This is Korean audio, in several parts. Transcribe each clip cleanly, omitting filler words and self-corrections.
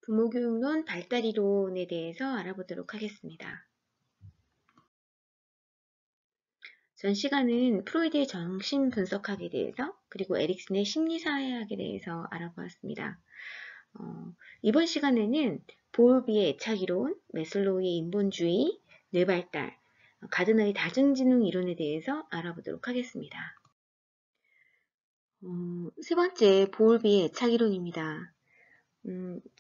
부모교육론 발달이론에 대해서 알아보도록 하겠습니다. 전 시간은 프로이드의 정신분석학에 대해서 그리고 에릭슨의 심리사회학에 대해서 알아보았습니다. 이번 시간에는 보울비의 애착이론, 매슬로우의 인본주의, 뇌발달, 가드너의 다중지능 이론에 대해서 알아보도록 하겠습니다. 세 번째, 보울비의 애착이론입니다.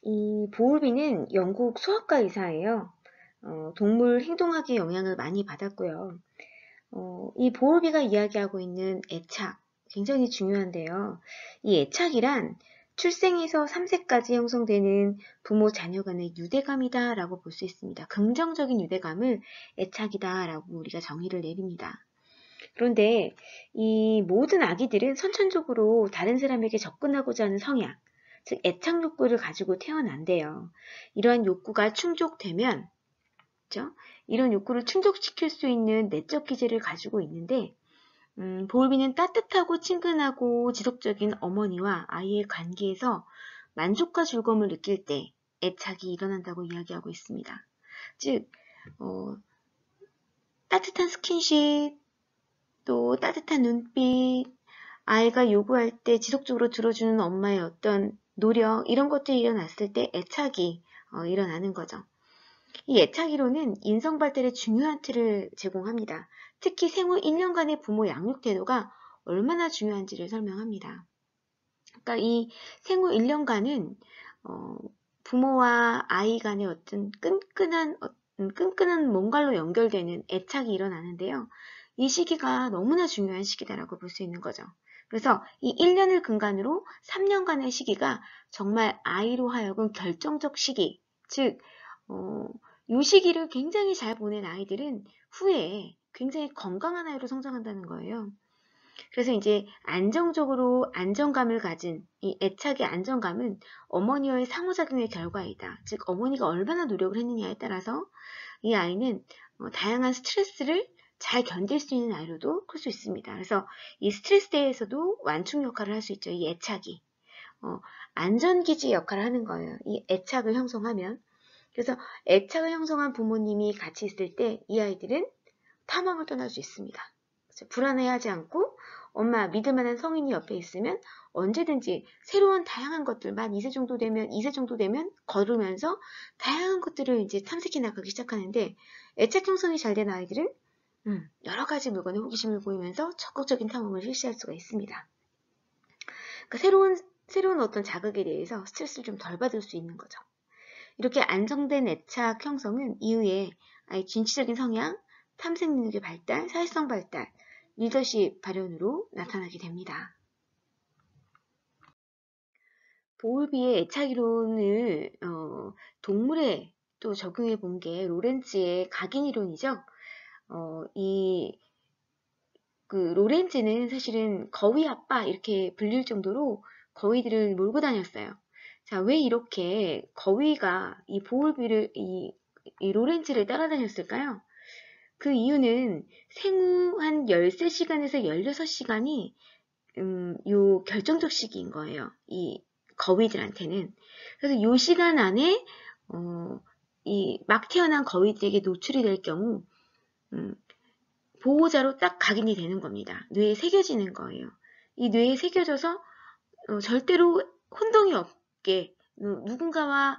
이 보울비는 영국 소아과 의사예요. 동물 행동학의 영향을 많이 받았고요. 이 보울비가 이야기하고 있는 애착, 굉장히 중요한데요. 이 애착이란 출생에서 3세까지 형성되는 부모 자녀 간의 유대감이다 라고 볼 수 있습니다. 긍정적인 유대감을 애착이다 라고 우리가 정의를 내립니다. 그런데 이 모든 아기들은 선천적으로 다른 사람에게 접근하고자 하는 성향, 즉 애착 욕구를 가지고 태어난대요. 이러한 욕구가 충족되면, 그렇죠? 이런 욕구를 충족시킬 수 있는 내적 기제를 가지고 있는데, 보울비는 따뜻하고 친근하고 지속적인 어머니와 아이의 관계에서 만족과 즐거움을 느낄 때 애착이 일어난다고 이야기하고 있습니다. 즉, 따뜻한 스킨십, 또 따뜻한 눈빛, 아이가 요구할 때 지속적으로 들어주는 엄마의 어떤 노력, 이런 것들이 일어났을 때 애착이 일어나는 거죠. 이 애착이론은 인성 발달에 중요한 틀을 제공합니다. 특히 생후 1년간의 부모 양육 태도가 얼마나 중요한지를 설명합니다. 그러니까 이 생후 1년간은 부모와 아이 간의 어떤 끈끈한 뭔가로 연결되는 애착이 일어나는데요. 이 시기가 너무나 중요한 시기다라고 볼 수 있는 거죠. 그래서 이 1년을 근간으로 3년간의 시기가 정말 아이로 하여금 결정적 시기, 즉 이 시기를 굉장히 잘 보낸 아이들은 후에 굉장히 건강한 아이로 성장한다는 거예요. 그래서 이제 안정적으로 안정감을 가진 이 애착의 안정감은 어머니와의 상호작용의 결과이다. 즉 어머니가 얼마나 노력을 했느냐에 따라서 이 아이는 다양한 스트레스를 잘 견딜 수 있는 아이로도 클 수 있습니다. 그래서 이 스트레스에서도 완충 역할을 할 수 있죠. 이 애착이. 안전기지 역할을 하는 거예요. 이 애착을 형성하면. 그래서 애착을 형성한 부모님이 같이 있을 때 이 아이들은 탐험을 떠날 수 있습니다. 불안해하지 않고 엄마 믿을 만한 성인이 옆에 있으면 언제든지 새로운 다양한 것들, 만 2세 정도 되면 걸으면서 다양한 것들을 이제 탐색해 나가기 시작하는데 애착 형성이 잘 된 아이들은 여러 가지 물건에 호기심을 보이면서 적극적인 탐험을 실시할 수가 있습니다. 그러니까 새로운 어떤 자극에 대해서 스트레스를 좀 덜 받을 수 있는 거죠. 이렇게 안정된 애착 형성은 이후에 아이 진취적인 성향, 탐색 능력의 발달, 사회성 발달, 리더십 발현으로 나타나게 됩니다. 보울비의 애착이론을 동물에 또 적용해 본 게 로렌츠의 각인이론이죠. 로렌츠는 사실은 거위 아빠 이렇게 불릴 정도로 거위들을 몰고 다녔어요. 자, 왜 이렇게 거위가 이 보울비를 이 로렌츠를 따라다녔을까요? 그 이유는 생후 한 13시간에서 16시간이 요 결정적 시기인 거예요. 이 거위들한테는. 그래서 요 시간 안에 이 막 태어난 거위들에게 노출이 될 경우 보호자로 딱 각인이 되는 겁니다. 뇌에 새겨지는 거예요. 이 뇌에 새겨져서 절대로 혼동이 없게 누군가와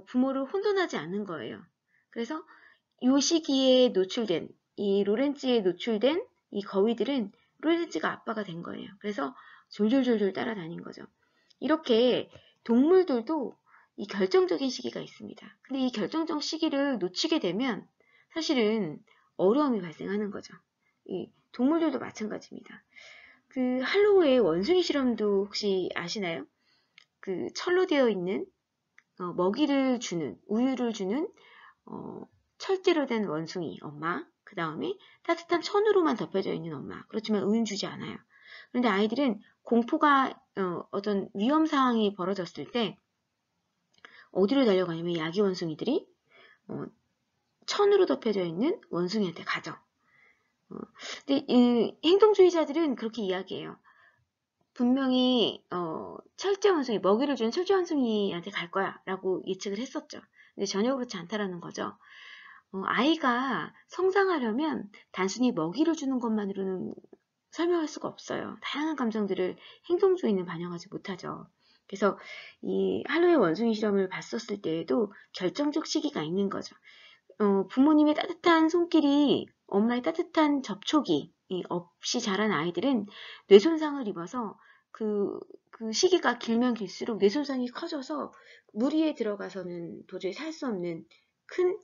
부모를 혼돈하지 않는 거예요. 그래서 이 시기에 노출된 이 로렌츠에 노출된 이 거위들은 로렌츠가 아빠가 된 거예요. 그래서 졸졸졸졸 따라다닌 거죠. 이렇게 동물들도 이 결정적인 시기가 있습니다. 근데 이 결정적 시기를 놓치게 되면 사실은 어려움이 발생하는 거죠. 이 동물들도 마찬가지입니다. 그 할로우의 원숭이 실험도 혹시 아시나요? 그 철로 되어 있는 먹이를 주는 우유를 주는 철제로 된 원숭이 엄마, 그 다음에 따뜻한 천으로만 덮여져 있는 엄마. 그렇지만 우유는 주지 않아요. 그런데 아이들은 공포가 어떤 위험 상황이 벌어졌을 때 어디로 달려가냐면 야기 원숭이들이 천으로 덮여져 있는 원숭이한테 가죠. 근데 이 행동주의자들은 그렇게 이야기해요. 분명히 철제 원숭이, 먹이를 주는 철제 원숭이한테 갈 거야 라고 예측을 했었죠. 근데 전혀 그렇지 않다라는 거죠. 아이가 성장하려면 단순히 먹이를 주는 것만으로는 설명할 수가 없어요. 다양한 감정들을 행동 주에는 반영하지 못하죠. 그래서 이 할로의 원숭이 실험을 봤었을 때에도 결정적 시기가 있는 거죠. 부모님의 따뜻한 손길이, 엄마의 따뜻한 접촉이 없이 자란 아이들은 뇌손상을 입어서 그 시기가 길면 길수록 뇌손상이 커져서 무리에 들어가서는 도저히 살 수 없는 큰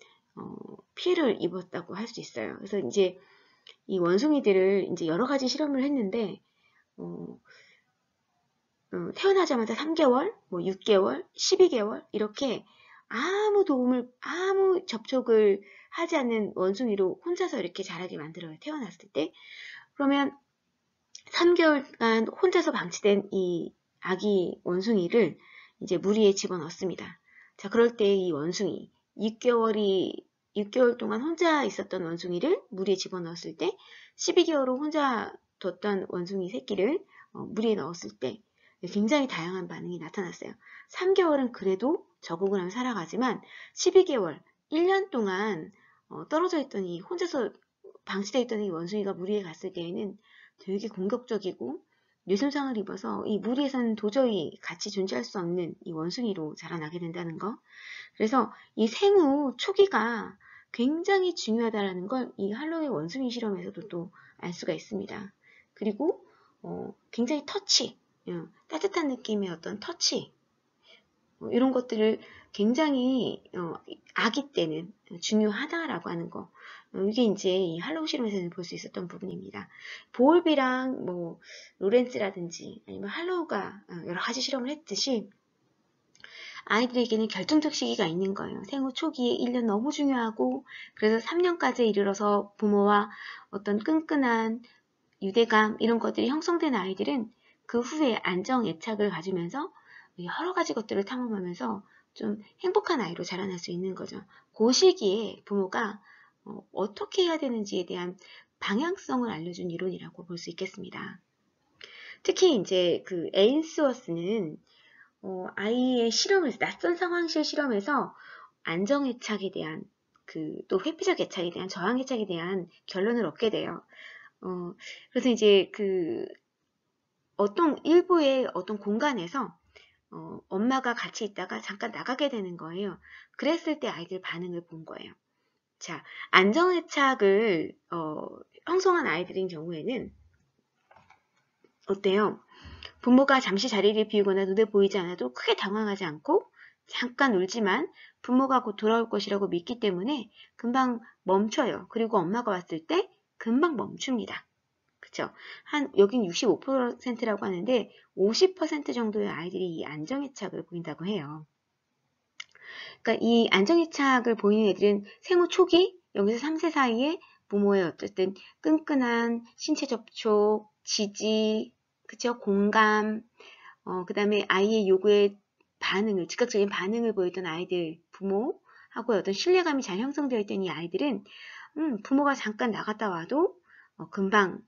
피해를 입었다고 할 수 있어요. 그래서 이제 이 원숭이들을 이제 여러 가지 실험을 했는데 태어나자마자 3개월, 뭐 6개월, 12개월 이렇게 아무 접촉을 하지 않는 원숭이로 혼자서 이렇게 자라게 만들어요. 태어났을 때. 그러면 3개월간 혼자서 방치된 이 아기 원숭이를 이제 무리에 집어넣습니다. 자, 그럴 때 이 원숭이 6개월 동안 혼자 있었던 원숭이를 무리에 집어넣었을 때 12개월을 혼자 뒀던 원숭이 새끼를 무리에 넣었을 때 굉장히 다양한 반응이 나타났어요. 3개월은 그래도 적응을 하면 살아가지만 12개월, 1년 동안 떨어져 있던 이 혼자서 방치되어 있던 이 원숭이가 무리에 갔을 때에는 되게 공격적이고 뇌손상을 입어서 이 무리에서는 도저히 같이 존재할 수 없는 이 원숭이로 자라나게 된다는 거. 그래서 이 생후 초기가 굉장히 중요하다는 걸 이 할로의 원숭이 실험에서도 또 알 수가 있습니다. 그리고 굉장히 터치, 따뜻한 느낌의 어떤 터치, 이런 것들을 굉장히 아기 때는 중요하다라고 하는 거. 이게 이제 이 할로우 실험에서는 볼 수 있었던 부분입니다. 보울비랑 뭐 로렌츠라든지 아니면 할로우가 여러 가지 실험을 했듯이 아이들에게는 결정적 시기가 있는 거예요. 생후 초기에 1년 너무 중요하고 그래서 3년까지 이르러서 부모와 어떤 끈끈한 유대감 이런 것들이 형성된 아이들은 그 후에 안정 애착을 가지면서 여러 가지 것들을 탐험하면서 좀 행복한 아이로 자라날 수 있는 거죠. 그 시기에 부모가 어떻게 해야 되는지에 대한 방향성을 알려준 이론이라고 볼 수 있겠습니다. 특히 이제 그 에인스워스는 아이의 실험에서 낯선 상황실 실험에서 안정애착에 대한 또 회피적 애착에 대한 저항애착에 대한 결론을 얻게 돼요. 그래서 이제 일부의 어떤 공간에서 엄마가 같이 있다가 잠깐 나가게 되는 거예요. 그랬을 때 아이들 반응을 본 거예요. 자, 안정애착을 형성한 아이들인 경우에는 어때요? 부모가 잠시 자리를 비우거나 눈에 보이지 않아도 크게 당황하지 않고 잠깐 울지만 부모가 곧 돌아올 것이라고 믿기 때문에 금방 멈춰요. 그리고 엄마가 왔을 때 금방 멈춥니다. 그쵸? 여긴 65%라고 하는데 50% 정도의 아이들이 이 안정애착을 보인다고 해요. 그러니까 이 안정애착을 보이는 애들은 생후 초기, 여기서 3세 사이에 부모의 어쨌든 끈끈한 신체 접촉, 지지, 그쵸? 공감, 그 다음에 아이의 요구에 즉각적인 반응을 보였던 아이들, 부모하고의 어떤 신뢰감이 잘 형성되어 있던 이 아이들은, 부모가 잠깐 나갔다 와도, 금방,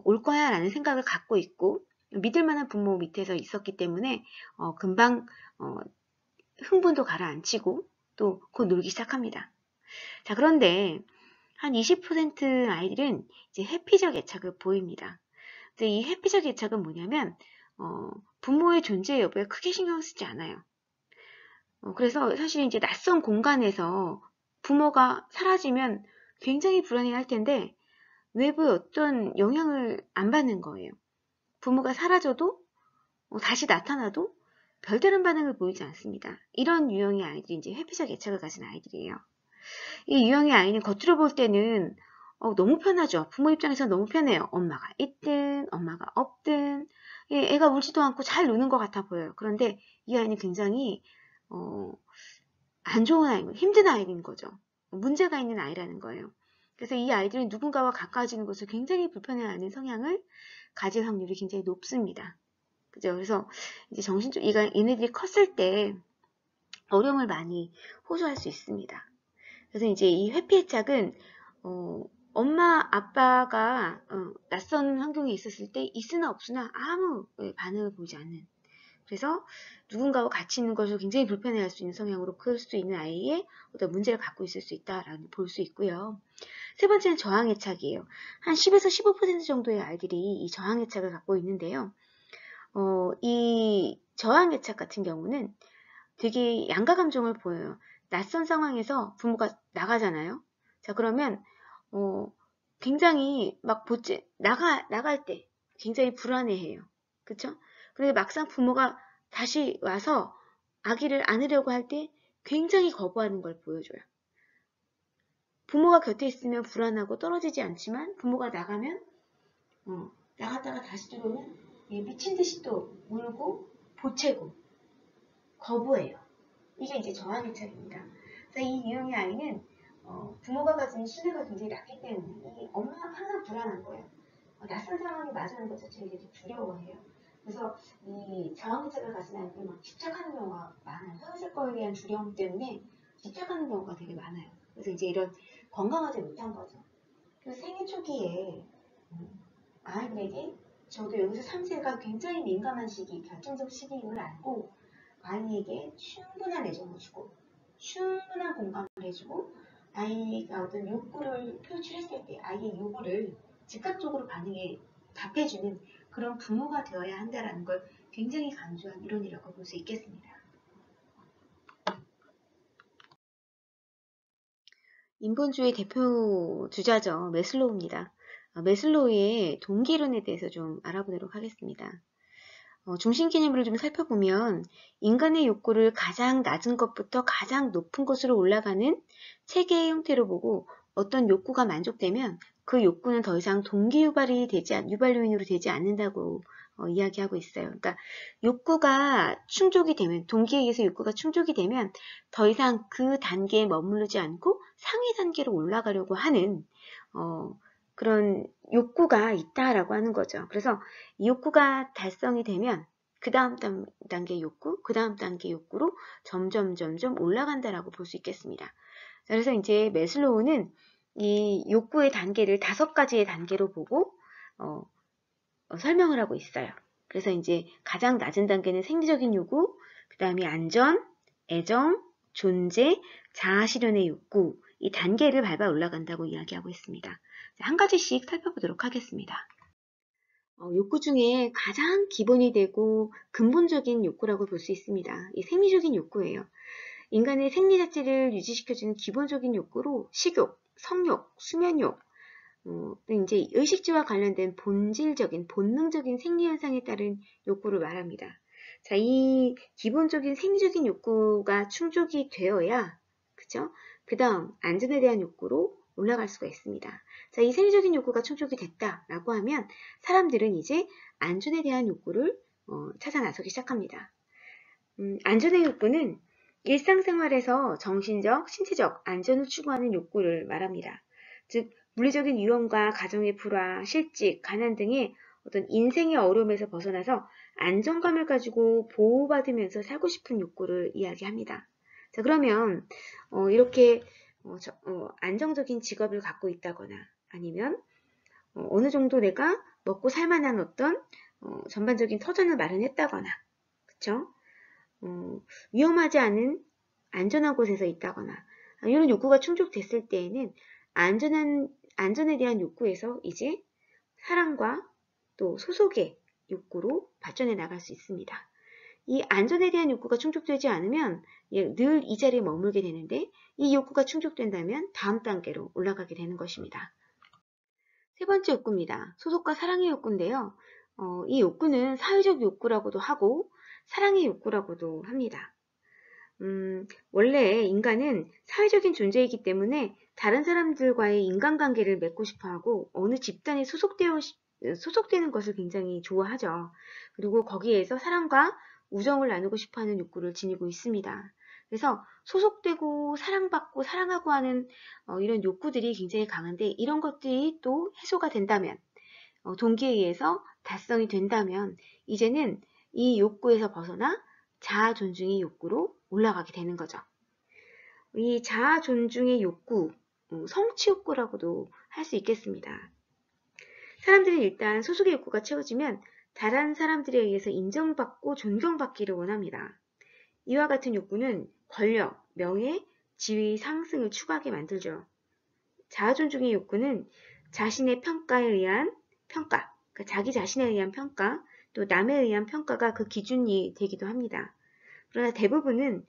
올 거야 라는 생각을 갖고 있고, 믿을 만한 부모 밑에서 있었기 때문에, 금방, 흥분도 가라앉히고, 또 곧 놀기 시작합니다. 자, 그런데, 한 20% 아이들은 이제 회피적 애착을 보입니다. 근데 이 회피적 애착은 뭐냐면 부모의 존재 여부에 크게 신경 쓰지 않아요. 그래서 사실 이제 낯선 공간에서 부모가 사라지면 굉장히 불안해할 텐데 외부의 어떤 영향을 안 받는 거예요. 부모가 사라져도 다시 나타나도 별다른 반응을 보이지 않습니다. 이런 유형의 아이들이 이제 회피적 애착을 가진 아이들이에요. 이 유형의 아이는 겉으로 볼 때는 너무 편하죠. 부모 입장에서는 너무 편해요. 엄마가 있든 엄마가 없든 애가 울지도 않고 잘 노는 것 같아 보여요. 그런데 이 아이는 굉장히 안 좋은 아이, 힘든 아이인 거죠. 문제가 있는 아이라는 거예요. 그래서 이 아이들은 누군가와 가까워지는 것을 굉장히 불편해하는 성향을 가질 확률이 굉장히 높습니다. 그죠? 그래서 이제 얘네들이 컸을 때 어려움을 많이 호소할 수 있습니다. 그래서 이제 이 회피애착은 엄마, 아빠가 낯선 환경에 있었을 때 있으나 없으나 아무 반응을 보이지 않는. 그래서 누군가와 같이 있는 것을 굉장히 불편해할 수 있는 성향으로 클 수 있는 아이의 어떤 문제를 갖고 있을 수 있다라고 볼 수 있고요. 세 번째는 저항애착이에요. 한 10에서 15% 정도의 아이들이 이 저항애착을 갖고 있는데요. 이 저항애착 같은 경우는 되게 양가 감정을 보여요. 낯선 상황에서 부모가 나가잖아요. 자, 그러면 굉장히 막 나갈 때 굉장히 불안해해요. 그쵸? 그런데 막상 부모가 다시 와서 아기를 안으려고 할 때 굉장히 거부하는 걸 보여줘요. 부모가 곁에 있으면 불안하고 떨어지지 않지만 부모가 나가면 나갔다가 다시 들어오면 미친 듯이 또 울고 보채고 거부해요. 이게 이제 저항애착입니다. 그래서 이 유형의 아이는 부모가 가진 신뢰가 굉장히 낮기 때문에 이 엄마가 항상 불안한 거예요. 낯선 상황에 마주하는 것 자체를 되게 두려워해요. 그래서 이 저항애착을 가진 아이들이 막 집착하는 경우가 많아요. 헤어질 거에 대한 두려움 때문에 집착하는 경우가 되게 많아요. 그래서 이제 이런 건강하지 못한 거죠. 그래서 생애 초기에 아이들에게 저도 여기서 3세가 굉장히 민감한 시기, 결정적 시기임을 알고 아이에게 충분한 애정을 주고 충분한 공감을 해주고 아이가 어떤 욕구를 표출했을 때 아이의 요구를 즉각적으로 반응에 답해주는 그런 부모가 되어야 한다는 걸 굉장히 강조한 이론이라고 볼 수 있겠습니다. 인본주의 대표 주자죠. 매슬로우입니다. 매슬로우의 동기이론에 대해서 좀 알아보도록 하겠습니다. 중심 개념을 좀 살펴보면 인간의 욕구를 가장 낮은 것부터 가장 높은 곳으로 올라가는 체계의 형태로 보고 어떤 욕구가 만족되면 그 욕구는 더 이상 동기 유발 요인으로 되지 않는다고 이야기하고 있어요. 그러니까 욕구가 충족이 되면 동기에 의해서 욕구가 충족이 되면 더 이상 그 단계에 머무르지 않고 상위 단계로 올라가려고 하는 그런 욕구가 있다라고 하는 거죠. 그래서 이 욕구가 달성이 되면 그 다음 단계 욕구, 그 다음 단계 욕구로 점점 올라간다라고 볼 수 있겠습니다. 그래서 이제 매슬로우는 이 욕구의 단계를 5가지의 단계로 보고 설명을 하고 있어요. 그래서 이제 가장 낮은 단계는 생리적인 요구, 그 다음에 안전, 애정, 존재, 자아실현의 욕구, 이 단계를 밟아 올라간다고 이야기하고 있습니다. 한 가지씩 살펴보도록 하겠습니다. 욕구 중에 가장 기본이 되고 근본적인 욕구라고 볼 수 있습니다. 이 생리적인 욕구예요. 인간의 생리 자체를 유지시켜주는 기본적인 욕구로 식욕, 성욕, 수면욕, 이제 의식주와 관련된 본질적인, 본능적인 생리 현상에 따른 욕구를 말합니다. 자, 이 기본적인 생리적인 욕구가 충족이 되어야, 그죠? 그 다음, 안전에 대한 욕구로 올라갈 수가 있습니다. 자, 이 생리적인 욕구가 충족이 됐다라고 하면 사람들은 이제 안전에 대한 욕구를 찾아 나서기 시작합니다. 안전의 욕구는 일상생활에서 정신적, 신체적 안전을 추구하는 욕구를 말합니다. 즉, 물리적인 위험과 가정의 불화, 실직, 가난 등의 어떤 인생의 어려움에서 벗어나서 안정감을 가지고 보호받으면서 살고 싶은 욕구를 이야기합니다. 자, 그러면 이렇게 안정적인 직업을 갖고 있다거나 아니면 어느 정도 내가 먹고 살만한 어떤 전반적인 터전을 마련했다거나, 그쵸? 위험하지 않은 안전한 곳에서 있다거나 이런 욕구가 충족됐을 때에는 안전에 대한 욕구에서 이제 사랑과 또 소속의 욕구로 발전해 나갈 수 있습니다. 이 안전에 대한 욕구가 충족되지 않으면 늘 이 자리에 머물게 되는데 이 욕구가 충족된다면 다음 단계로 올라가게 되는 것입니다. 세 번째 욕구입니다. 소속과 사랑의 욕구인데요. 이 욕구는 사회적 욕구라고도 하고 사랑의 욕구라고도 합니다. 원래 인간은 사회적인 존재이기 때문에 다른 사람들과의 인간관계를 맺고 싶어하고 어느 집단에 소속되는 것을 굉장히 좋아하죠. 그리고 거기에서 사랑과 우정을 나누고 싶어하는 욕구를 지니고 있습니다. 그래서 소속되고 사랑받고 사랑하고 하는 이런 욕구들이 굉장히 강한데 이런 것들이 또 해소가 된다면 동기에 의해서 달성이 된다면 이제는 이 욕구에서 벗어나 자아 존중의 욕구로 올라가게 되는 거죠. 이 자아 존중의 욕구, 성취 욕구라고도 할 수 있겠습니다. 사람들은 일단 소속의 욕구가 채워지면 다른 사람들에 의해서 인정받고 존경받기를 원합니다. 이와 같은 욕구는 권력, 명예, 지위 상승을 추구하게 만들죠. 자아존중의 욕구는 자신의 평가에 의한 평가, 그러니까 자기 자신에 의한 평가, 또 남에 의한 평가가 그 기준이 되기도 합니다. 그러나 대부분은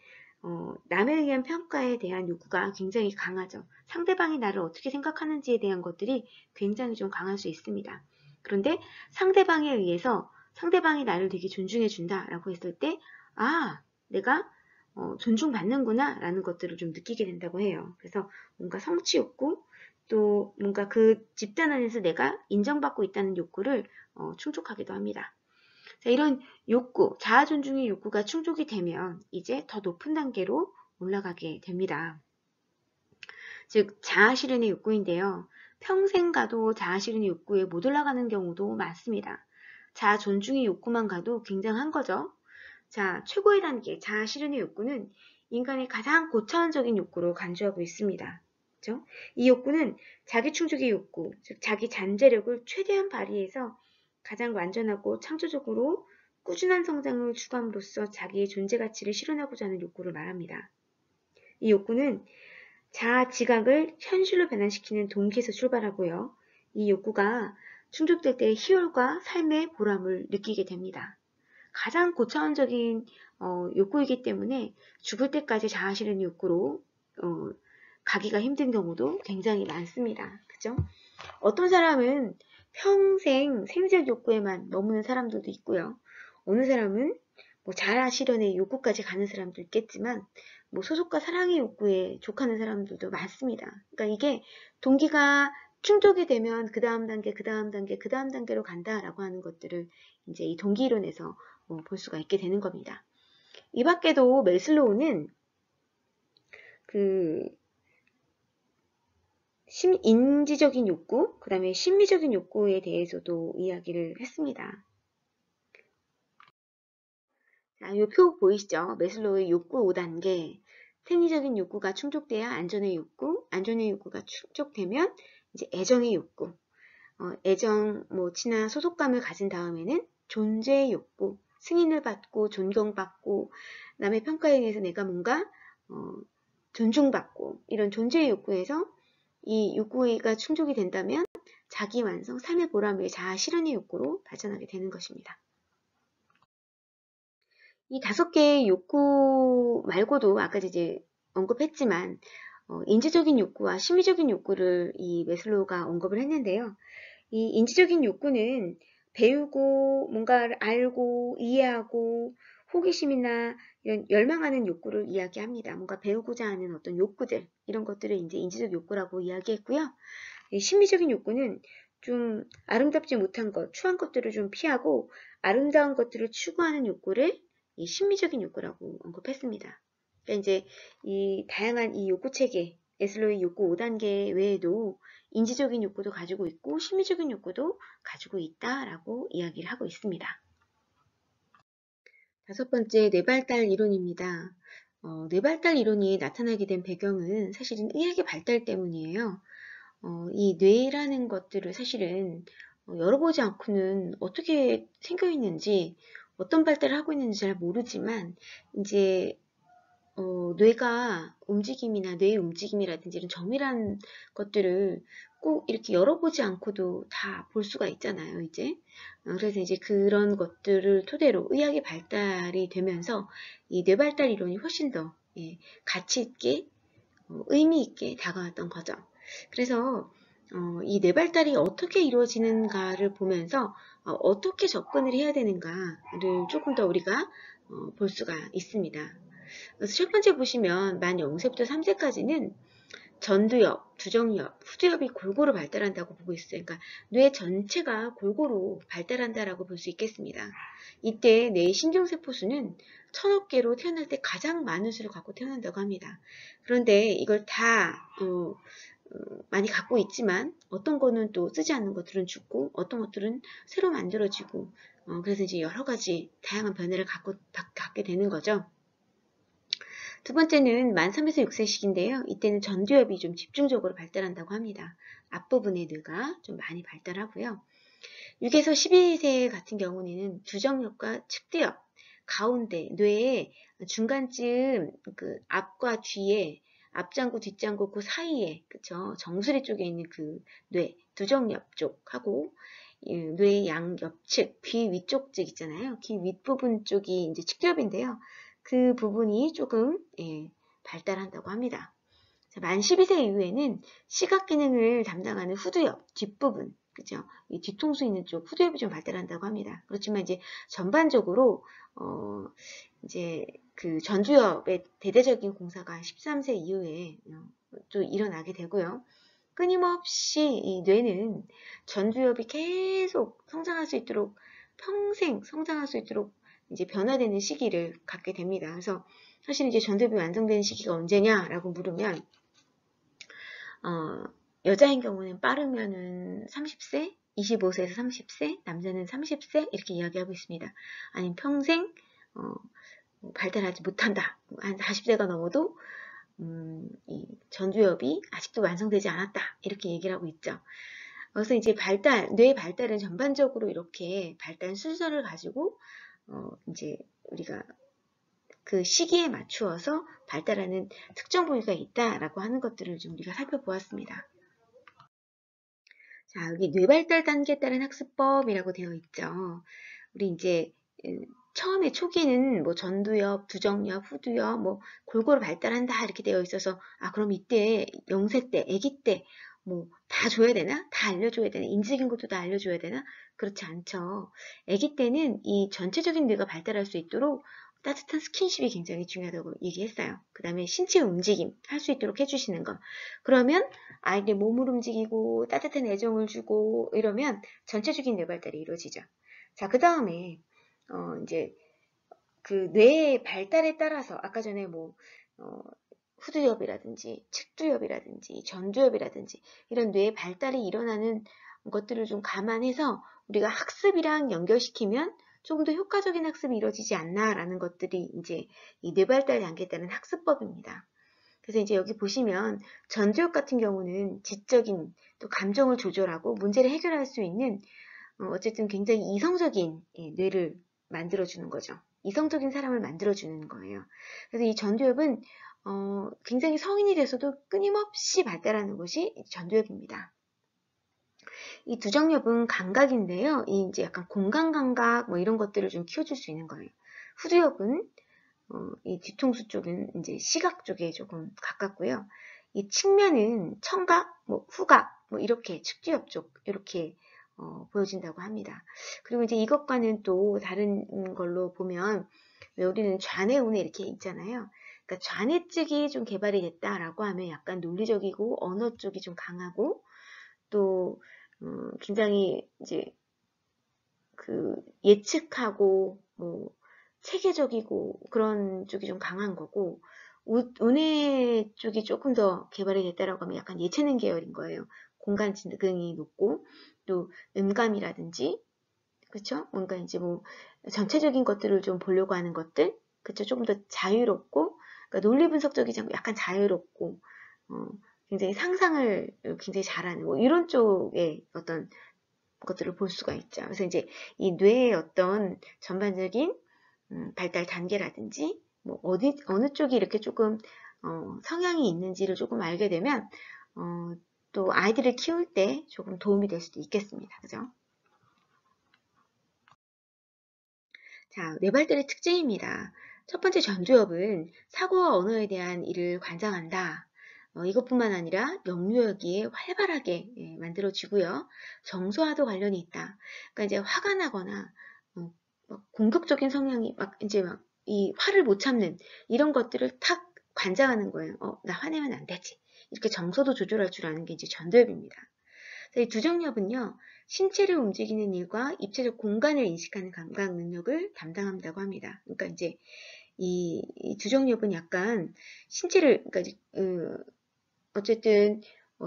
남에 의한 평가에 대한 욕구가 굉장히 강하죠. 상대방이 나를 어떻게 생각하는지에 대한 것들이 굉장히 좀 강할 수 있습니다. 그런데 상대방에 의해서 상대방이 나를 되게 존중해 준다라고 했을 때, 아, 내가 존중받는구나 라는 것들을 좀 느끼게 된다고 해요. 그래서 뭔가 성취 욕구, 또 뭔가 그 집단 안에서 내가 인정받고 있다는 욕구를 충족하기도 합니다. 자, 이런 욕구, 자아 존중의 욕구가 충족이 되면 이제 더 높은 단계로 올라가게 됩니다. 즉, 자아 실현의 욕구인데요. 평생 가도 자아 실현의 욕구에 못 올라가는 경우도 많습니다. 자아 존중의 욕구만 가도 굉장한 거죠. 자, 최고의 단계, 자아 실현의 욕구는 인간의 가장 고차원적인 욕구로 간주하고 있습니다. 그렇죠? 이 욕구는 자기 충족의 욕구, 즉 자기 잠재력을 최대한 발휘해서 가장 완전하고 창조적으로 꾸준한 성장을 추구함으로써 자기의 존재 가치를 실현하고자 하는 욕구를 말합니다. 이 욕구는 자아 지각을 현실로 변환시키는 동기에서 출발하고요. 이 욕구가 충족될 때 희열과 삶의 보람을 느끼게 됩니다. 가장 고차원적인 욕구이기 때문에 죽을 때까지 자아 실현 욕구로 가기가 힘든 경우도 굉장히 많습니다. 그죠? 어떤 사람은 평생 생殖 욕구에만 머무는 사람들도 있고요. 어느 사람은 뭐 자아 실현의 욕구까지 가는 사람도 있겠지만 뭐 소속과 사랑의 욕구에 족하는 사람들도 많습니다. 그러니까 이게 동기가 충족이 되면 그 다음 단계, 그 다음 단계, 그 다음 단계로 간다라고 하는 것들을 이제 이 동기이론에서 볼 수가 있게 되는 겁니다. 이 밖에도 매슬로우는 그 인지적인 욕구, 그 다음에 심미적인 욕구에 대해서도 이야기를 했습니다. 자, 이 표 보이시죠? 매슬로우의 욕구 5단계. 생리적인 욕구가 충족돼야 안전의 욕구, 안전의 욕구가 충족되면 이제 애정의 욕구, 애정, 친한 소속감을 가진 다음에는 존재의 욕구, 승인을 받고 존경받고 남의 평가에 의해서 내가 뭔가 존중받고 이런 존재의 욕구에서 이 욕구가 충족이 된다면 자기 완성, 삶의 보람의 자아 실현의 욕구로 발전하게 되는 것입니다. 이 5개의 욕구 말고도 아까 이제 언급했지만 인지적인 욕구와 심미적인 욕구를 이 매슬로우가 언급을 했는데요. 이 인지적인 욕구는 배우고 뭔가를 알고 이해하고 호기심이나 이런 열망하는 욕구를 이야기합니다. 뭔가 배우고자 하는 어떤 욕구들 이런 것들을 이제 인지적 욕구라고 이야기했고요. 이 심미적인 욕구는 좀 아름답지 못한 것, 추한 것들을 좀 피하고 아름다운 것들을 추구하는 욕구를 이 심미적인 욕구라고 언급했습니다. 그러니까 이제 이 다양한 이 욕구 체계, 에슬로의 욕구 5단계 외에도 인지적인 욕구도 가지고 있고 심미적인 욕구도 가지고 있다라고 이야기를 하고 있습니다. 5번째, 뇌발달 이론입니다. 뇌발달 이론이 나타나게 된 배경은 사실은 의학의 발달 때문이에요. 이 뇌라는 것들을 사실은 열어보지 않고는 어떻게 생겨 있는지 어떤 발달을 하고 있는지 잘 모르지만 이제 뇌가 움직임이나 뇌의 움직임이라든지 이런 정밀한 것들을 꼭 이렇게 열어보지 않고도 다 볼 수가 있잖아요, 이제. 그래서 이제 그런 것들을 토대로 의학의 발달이 되면서 이 뇌발달 이론이 훨씬 더 가치 있게, 의미 있게 다가왔던 거죠. 그래서 이 뇌발달이 어떻게 이루어지는가를 보면서 어떻게 접근을 해야 되는가를 조금 더 우리가 볼 수가 있습니다. 그래서 첫 번째 보시면 만 0세부터 3세까지는 전두엽, 두정엽, 후두엽이 골고루 발달한다고 보고 있어요. 그러니까 뇌 전체가 골고루 발달한다라고 볼 수 있겠습니다. 이때 뇌의 신경세포 수는 1000억 개로 태어날 때 가장 많은 수를 갖고 태어난다고 합니다. 그런데 이걸 다 많이 갖고 있지만 어떤 거는 또 쓰지 않는 것들은 죽고 어떤 것들은 새로 만들어지고 그래서 이제 여러 가지 다양한 변화를 갖게 되는 거죠. 두 번째는 만 3에서 6세 시기인데요. 이때는 전두엽이 좀 집중적으로 발달한다고 합니다. 앞부분의 뇌가 좀 많이 발달하고요. 6에서 12세 같은 경우에는 두정엽과 측두엽, 가운데, 뇌의 중간쯤 그 앞과 뒤에, 앞장구, 뒷장구 그 사이에, 그쵸? 정수리 쪽에 있는 그 뇌, 두정엽 쪽하고, 뇌의 양옆측, 귀 위쪽 쪽 있잖아요. 귀 윗부분 쪽이 이제 측두엽인데요. 그 부분이 조금, 발달한다고 합니다. 자, 만 12세 이후에는 시각 기능을 담당하는 후두엽 뒷부분, 그죠? 이 뒤통수 있는 쪽 후두엽이 좀 발달한다고 합니다. 그렇지만 이제 전반적으로 이제 그 전두엽의 대대적인 공사가 13세 이후에 또 일어나게 되고요. 끊임없이 이 뇌는 전두엽이 계속 성장할 수 있도록 평생 성장할 수 있도록 이제 변화되는 시기를 갖게 됩니다. 그래서 사실 이제 전두엽이 완성되는 시기가 언제냐라고 물으면 여자인 경우는 빠르면은 30세, 25세에서 30세, 남자는 30세 이렇게 이야기하고 있습니다. 아니면 평생 발달하지 못한다. 한 40세가 넘어도 이 전두엽이 아직도 완성되지 않았다. 이렇게 얘기를 하고 있죠. 그래서 이제 뇌 발달은 전반적으로 이렇게 발달 순서를 가지고 이제 우리가 그 시기에 맞추어서 발달하는 특정 부위가 있다라고 하는 것들을 좀 우리가 살펴보았습니다. 자, 여기 뇌발달 단계에 따른 학습법이라고 되어 있죠. 우리 이제 처음에 초기는 뭐 전두엽, 두정엽, 후두엽 뭐 골고루 발달한다 이렇게 되어 있어서 그럼 이때 0세 때, 아기 때 뭐 다 줘야 되나? 다 알려줘야 되나? 인지적인 것도 다 알려줘야 되나? 그렇지 않죠. 아기 때는 이 전체적인 뇌가 발달할 수 있도록 따뜻한 스킨십이 굉장히 중요하다고 얘기했어요. 그 다음에 신체 움직임 할 수 있도록 해주시는 거. 그러면 아이들 몸을 움직이고 따뜻한 애정을 주고 이러면 전체적인 뇌 발달이 이루어지죠. 자, 그 다음에 이제 그 뇌의 발달에 따라서 아까 전에 뭐 후두엽이라든지 측두엽이라든지 전두엽이라든지 이런 뇌의 발달이 일어나는 것들을 좀 감안해서 우리가 학습이랑 연결시키면 조금 더 효과적인 학습이 이루어지지 않나라는 것들이 이제 이 뇌발달 단계에 따른 학습법입니다. 그래서 이제 여기 보시면 전두엽 같은 경우는 지적인 또 감정을 조절하고 문제를 해결할 수 있는 어쨌든 굉장히 이성적인 뇌를 만들어주는 거죠. 이성적인 사람을 만들어주는 거예요. 그래서 이 전두엽은 굉장히 성인이 돼서도 끊임없이 발달하는 것이 전두엽입니다. 이 두정엽은 감각인데요. 이 이제 약간 공간 감각 뭐 이런 것들을 좀 키워줄 수 있는 거예요. 후두엽은 이 뒤통수 쪽은 이제 시각 쪽에 조금 가깝고요. 이 측면은 청각, 뭐 후각, 뭐 이렇게 측두엽 쪽 이렇게 보여진다고 합니다. 그리고 이제 이것과는 또 다른 걸로 보면 왜 우리는 좌뇌 우뇌 이렇게 있잖아요. 그러니까 좌뇌측이 좀 개발이 됐다라고 하면 약간 논리적이고 언어 쪽이 좀 강하고 또 굉장히 이제 그 예측하고 뭐 체계적이고 그런 쪽이 좀 강한 거고 운해 쪽이 조금 더 개발이 됐다라고 하면 약간 예체능 계열인 거예요. 공간 지능이 높고 또 음감이라든지 그렇죠? 뭔가 이제 뭐 전체적인 것들을 좀 보려고 하는 것들 그렇죠? 조금 더 자유롭고 그러니까 논리 분석적이 약간 자유롭고 굉장히 상상을 굉장히 잘하는 뭐 이런 쪽의 어떤 것들을 볼 수가 있죠. 그래서 이제 이 뇌의 어떤 전반적인 발달 단계라든지 뭐 어느 쪽이 이렇게 조금 성향이 있는지를 조금 알게 되면 또 아이들을 키울 때 조금 도움이 될 수도 있겠습니다. 그죠? 자, 뇌발달의 특징입니다. 첫 번째 전두엽은 사고와 언어에 대한 일을 관장한다. 이것뿐만 아니라 영유아기에 활발하게 만들어지고요. 정서와도 관련이 있다. 그러니까 이제 화가 나거나 막 공격적인 성향이 막 이제 막 이 화를 못 참는 이런 것들을 탁 관장하는 거예요. 나 화내면 안 되지. 이렇게 정서도 조절할 줄 아는 게 이제 전두엽입니다. 이 두정엽은요, 신체를 움직이는 일과 입체적 공간을 인식하는 감각 능력을 담당한다고 합니다. 그러니까 이제 이 두정엽은 약간 신체를, 그러니까 어쨌든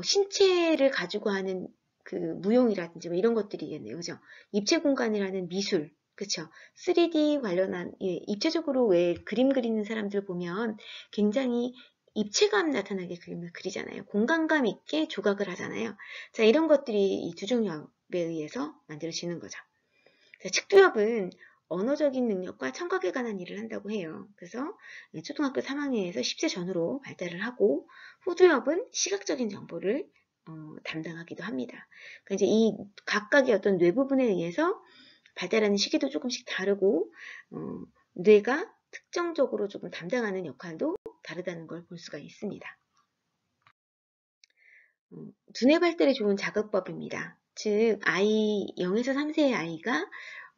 신체를 가지고 하는 그 무용이라든지 뭐 이런 것들이겠네요. 그죠? 입체 공간이라는 미술, 그쵸? 3D 관련한, 입체적으로 왜 그림 그리는 사람들 보면 굉장히 입체감 나타나게 그림을 그리잖아요. 공간감 있게 조각을 하잖아요. 자, 이런 것들이 이 두종협에 의해서 만들어지는 거죠. 자, 측두협은 언어적인 능력과 청각에 관한 일을 한다고 해요. 그래서 초등학교 3학년에서 10세 전후로 발달을 하고, 후두협은 시각적인 정보를 담당하기도 합니다. 그러니까 이제 이 각각의 어떤 뇌 부분에 의해서 발달하는 시기도 조금씩 다르고, 뇌가 특정적으로 조금 담당하는 역할도 다르다는 걸 볼 수가 있습니다. 두뇌 발달에 좋은 자극법입니다. 즉, 아이 0에서 3세의 아이가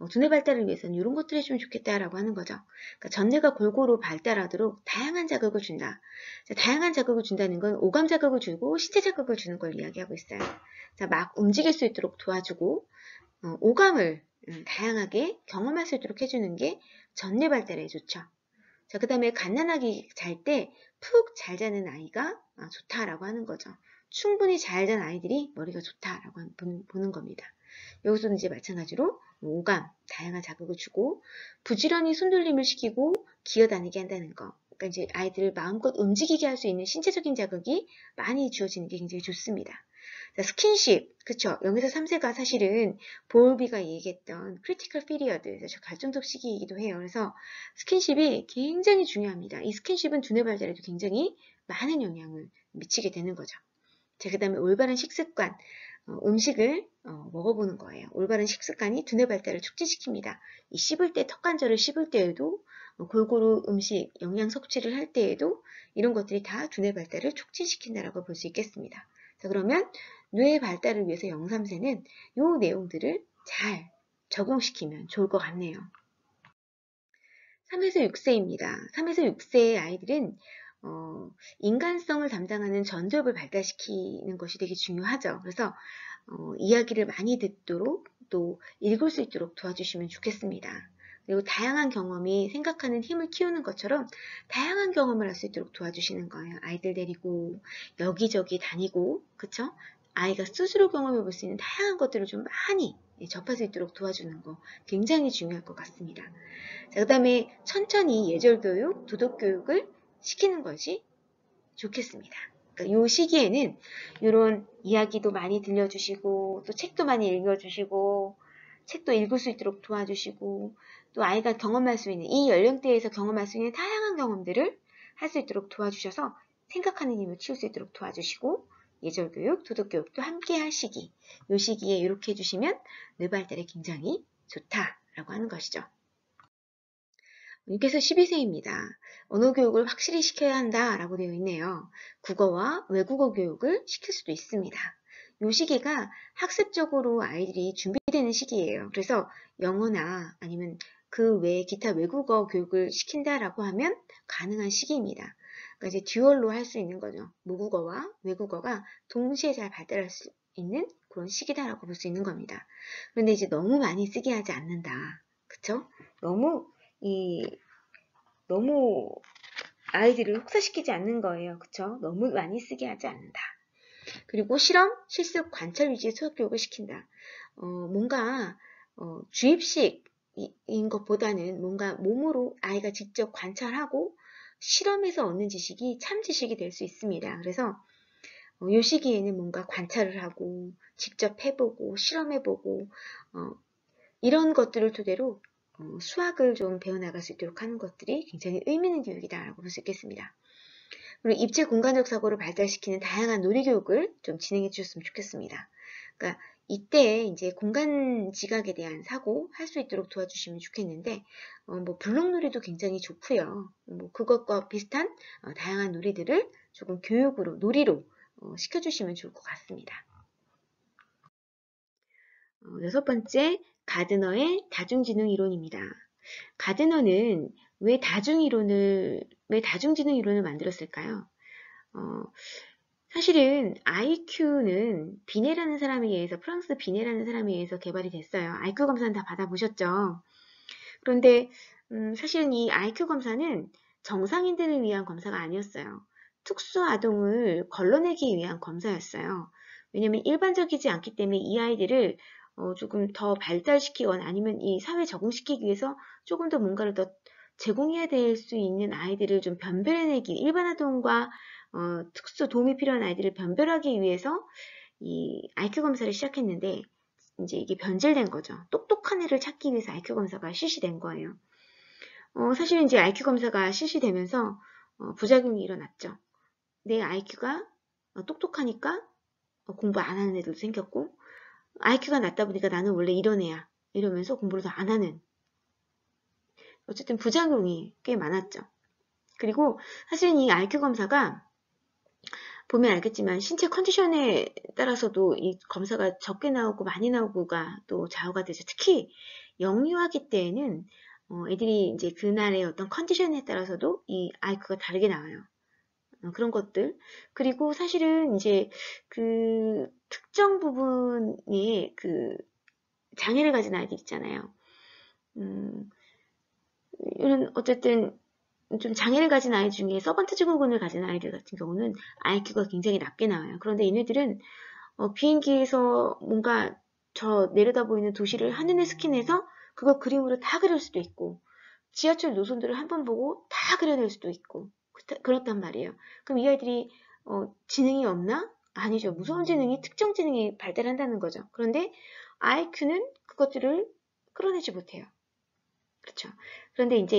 두뇌 발달을 위해서는 이런 것들을 해주면 좋겠다라고 하는 거죠. 그러니까 전뇌가 골고루 발달하도록 다양한 자극을 준다. 자, 다양한 자극을 준다는 건 오감 자극을 주고 신체 자극을 주는 걸 이야기하고 있어요. 자, 막 움직일 수 있도록 도와주고 오감을 다양하게 경험할 수 있도록 해주는 게 전뇌 발달에 좋죠. 자, 그 다음에 갓난아기 잘 때 푹 잘 자는 아이가 좋다라고 하는 거죠. 충분히 잘 잔 아이들이 머리가 좋다라고 보는 겁니다. 여기서는 이제 마찬가지로 오감, 다양한 자극을 주고 부지런히 손놀림을 시키고 기어다니게 한다는 거. 그러니까 이제 아이들을 마음껏 움직이게 할 수 있는 신체적인 자극이 많이 주어지는 게 굉장히 좋습니다. 자, 스킨십, 그쵸? 0에서 3세가 사실은 보울비가 얘기했던 크리티컬 피리어드, 결정적 시기이기도 해요. 그래서 스킨십이 굉장히 중요합니다. 이 스킨십은 두뇌 발달에도 굉장히 많은 영향을 미치게 되는 거죠. 자, 그 다음에 올바른 식습관, 음식을 먹어보는 거예요. 올바른 식습관이 두뇌 발달을 촉진시킵니다. 이 씹을 때, 턱관절을 씹을 때에도 골고루 음식, 영양 섭취를 할 때에도 이런 것들이 다 두뇌 발달을 촉진시킨다라고 볼 수 있겠습니다. 자, 그러면 뇌의 발달을 위해서 0, 3세는 이 내용들을 잘 적용시키면 좋을 것 같네요. 3에서 6세입니다. 3에서 6세의 아이들은 인간성을 담당하는 전두엽을 발달시키는 것이 되게 중요하죠. 그래서 이야기를 많이 듣도록 또 읽을 수 있도록 도와주시면 좋겠습니다. 그리고 다양한 경험이 생각하는 힘을 키우는 것처럼 다양한 경험을 할 수 있도록 도와주시는 거예요. 아이들 데리고 여기저기 다니고, 그쵸? 아이가 스스로 경험해 볼 수 있는 다양한 것들을 좀 많이 접할 수 있도록 도와주는 거 굉장히 중요할 것 같습니다. 자, 그 다음에 천천히 예절교육, 도덕교육을 시키는 것이 좋겠습니다. 그러니까 이 시기에는 이런 이야기도 많이 들려주시고 또 책도 많이 읽어주시고 책도 읽을 수 있도록 도와주시고 또 아이가 경험할 수 있는 이 연령대에서 경험할 수 있는 다양한 경험들을 할 수 있도록 도와주셔서 생각하는 힘을 키울 수 있도록 도와주시고 예절교육, 도덕교육도 함께 할 시기 이 시기에 이렇게 해주시면 뇌 발달에 굉장히 좋다라고 하는 것이죠. 6에서 12세입니다. 언어 교육을 확실히 시켜야 한다라고 되어 있네요. 국어와 외국어 교육을 시킬 수도 있습니다. 이 시기가 학습적으로 아이들이 준비되는 시기예요. 그래서 영어나 아니면 그 외에 기타 외국어 교육을 시킨다라고 하면 가능한 시기입니다. 그러니까 이제 듀얼로 할 수 있는 거죠. 모국어와 외국어가 동시에 잘 발달할 수 있는 그런 시기다라고 볼 수 있는 겁니다. 그런데 이제 너무 많이 쓰게 하지 않는다. 그쵸? 너무 아이들을 혹사시키지 않는 거예요. 그쵸? 너무 많이 쓰게 하지 않는다. 그리고 실험, 실습, 관찰 위주의 수업 교육을 시킨다. 뭔가 주입식인 것보다는 뭔가 몸으로 아이가 직접 관찰하고 실험에서 얻는 지식이 참 지식이 될 수 있습니다. 그래서 이 시기에는 뭔가 관찰을 하고 직접 해보고 실험해보고 이런 것들을 토대로 수학을 좀 배워나갈 수 있도록 하는 것들이 굉장히 의미 있는 교육이다라고 볼 수 있겠습니다. 그리고 입체 공간적 사고를 발달시키는 다양한 놀이교육을 좀 진행해 주셨으면 좋겠습니다. 그러니까 이때 이제 공간 지각에 대한 사고 할 수 있도록 도와주시면 좋겠는데, 뭐 블록놀이도 굉장히 좋고요. 뭐 그것과 비슷한 다양한 놀이들을 조금 교육으로, 놀이로 시켜주시면 좋을 것 같습니다. 6번째, 가드너의 다중지능 이론입니다. 가드너는 왜 다중지능 이론을 만들었을까요? 사실은 IQ는 비네라는 사람에 의해서, 프랑스 비네라는 사람에 의해서 개발이 됐어요. IQ 검사는 다 받아보셨죠? 그런데 사실은 이 IQ 검사는 정상인들을 위한 검사가 아니었어요. 특수아동을 걸러내기 위한 검사였어요. 왜냐하면 일반적이지 않기 때문에 이 아이들을 조금 더 발달시키거나 아니면 이 사회에 적응시키기 위해서 조금 더 뭔가를 더 제공해야 될 수 있는 아이들을 좀 변별해내기, 일반 아동과 특수 도움이 필요한 아이들을 변별하기 위해서 이 IQ 검사를 시작했는데 이제 이게 변질된 거죠. 똑똑한 애를 찾기 위해서 IQ 검사가 실시된 거예요. 사실 이제 IQ 검사가 실시되면서 부작용이 일어났죠. 내 IQ가 똑똑하니까 공부 안 하는 애들도 생겼고, IQ가 낮다 보니까 나는 원래 이런 애야 이러면서 공부를 더 안 하는, 어쨌든 부작용이 꽤 많았죠. 그리고 사실은 이 IQ 검사가 보면 알겠지만 신체 컨디션에 따라서도 이 검사가 적게 나오고 많이 나오고가 또 좌우가 되죠. 특히 영유아기 때에는 애들이 이제 그날의 어떤 컨디션에 따라서도 이 IQ가 다르게 나와요. 그런 것들. 그리고 사실은 이제 그 특정 부분에 그 장애를 가진 아이들 있잖아요. 이런 어쨌든 좀 장애를 가진 아이 중에 서번트 증후군을 가진 아이들 같은 경우는 IQ가 굉장히 낮게 나와요. 그런데 얘네들은 비행기에서 뭔가 저 내려다 보이는 도시를 한눈에 스캔해서 그걸 그림으로 다 그릴 수도 있고, 지하철 노선들을 한 번 보고 다 그려낼 수도 있고, 그렇단 말이에요. 그럼 이 아이들이 지능이 없나? 아니죠. 무서운 지능이, 특정 지능이 발달한다는 거죠. 그런데 IQ는 그것들을 끌어내지 못해요. 그렇죠. 그런데 이제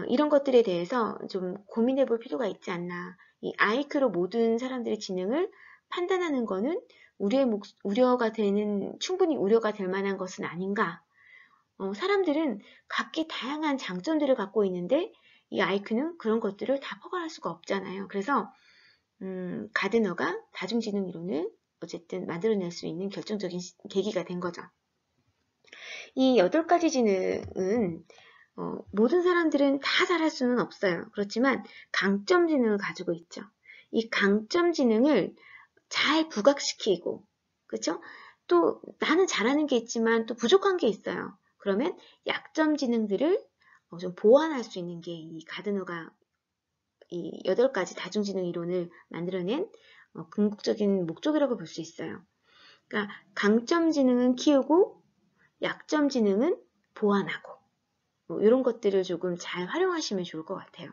이런 것들에 대해서 좀 고민해 볼 필요가 있지 않나. 이 IQ로 모든 사람들의 지능을 판단하는 거는 우려가 되는, 충분히 우려가 될 만한 것은 아닌가. 사람들은 각기 다양한 장점들을 갖고 있는데 이 IQ는 그런 것들을 다 포괄할 수가 없잖아요. 그래서 가드너가 다중지능 이론을 어쨌든 만들어낼 수 있는 결정적인 계기가 된 거죠. 이 8가지 지능은 모든 사람들은 다 잘할 수는 없어요. 그렇지만 강점 지능을 가지고 있죠. 이 강점 지능을 잘 부각시키고, 그렇죠? 또 나는 잘하는 게 있지만 또 부족한 게 있어요. 그러면 약점 지능들을 좀 보완할 수 있는 게 이 가드너가 이 8가지 다중지능 이론을 만들어낸 궁극적인 목적이라고 볼 수 있어요. 그러니까 강점 지능은 키우고 약점 지능은 보완하고, 이런 것들을 조금 잘 활용하시면 좋을 것 같아요.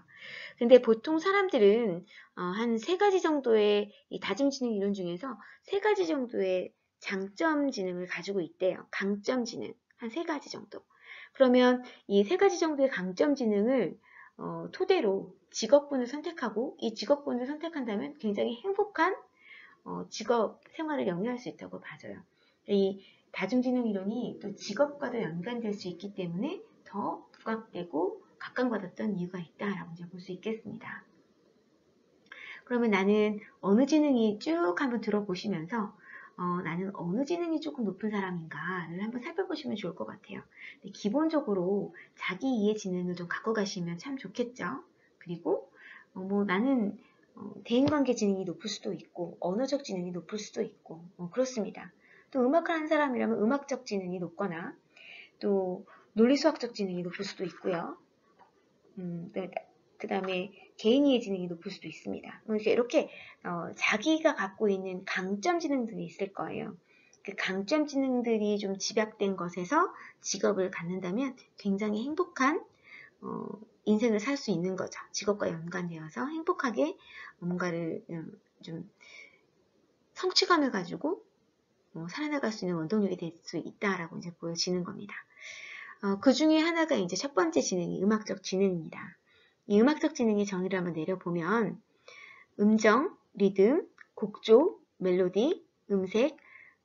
근데 보통 사람들은 한 3가지 정도의 이 다중지능 이론 중에서 3가지 정도의 장점 지능을 가지고 있대요. 강점 지능 한 3가지 정도. 그러면 이 3가지 정도의 강점 지능을 토대로 직업군을 선택하고, 이 직업군을 선택한다면 굉장히 행복한 직업 생활을 영위할 수 있다고 봐져요. 이 다중지능 이론이 또 직업과도 연관될 수 있기 때문에 더 부각되고 각광받았던 이유가 있다라고 이제 볼 수 있겠습니다. 그러면 나는 어느 지능이 쭉 한번 들어보시면서 나는 어느 지능이 조금 높은 사람인가를 한번 살펴보시면 좋을 것 같아요. 기본적으로 자기 이해 지능을 좀 갖고 가시면 참 좋겠죠. 그리고 나는 대인관계 지능이 높을 수도 있고 언어적 지능이 높을 수도 있고 그렇습니다. 또 음악을 하는 사람이라면 음악적 지능이 높거나 또 논리수학적 지능이 높을 수도 있고요. 그 다음에 개인이해 지능이 높을 수도 있습니다. 이렇게 자기가 갖고 있는 강점 지능들이 있을 거예요. 그 강점 지능들이 좀 집약된 것에서 직업을 갖는다면 굉장히 행복한 인생을 살 수 있는 거죠. 직업과 연관되어서 행복하게 뭔가를 좀 성취감을 가지고 살아나갈 수 있는 원동력이 될 수 있다라고 이제 보여지는 겁니다. 그 중에 하나가 이제 첫 번째 지능이 음악적 지능입니다. 이 음악적 지능의 정의를 한번 내려보면 음정, 리듬, 곡조, 멜로디, 음색,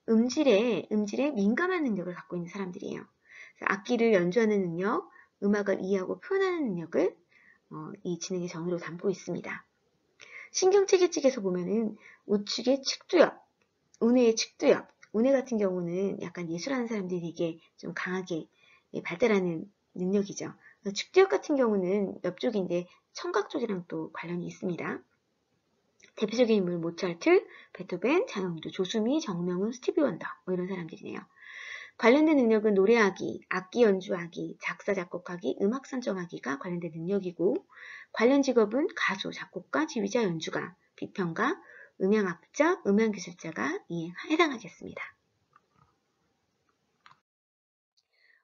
음질에 민감한 능력을 갖고 있는 사람들이에요. 악기를 연주하는 능력, 음악을 이해하고 표현하는 능력을 이 지능의 정의로 담고 있습니다. 신경체계 측에서 보면은 우측의 측두엽, 운해의 측두엽, 운해 같은 경우는 약간 예술하는 사람들이 되게 좀 강하게 발달하는 능력이죠. 측두엽 같은 경우는 옆쪽인데 청각 쪽이랑 또 관련이 있습니다. 대표적인 인물 모차르트, 베토벤, 장영도, 조수미, 정명훈, 스티비 원더 이런 사람들이네요. 관련된 능력은 노래하기, 악기 연주하기, 작사 작곡하기, 음악 선정하기가 관련된 능력이고, 관련 직업은 가수, 작곡가, 지휘자, 연주가, 비평가, 음향학자, 음향기술자가 해당하겠습니다.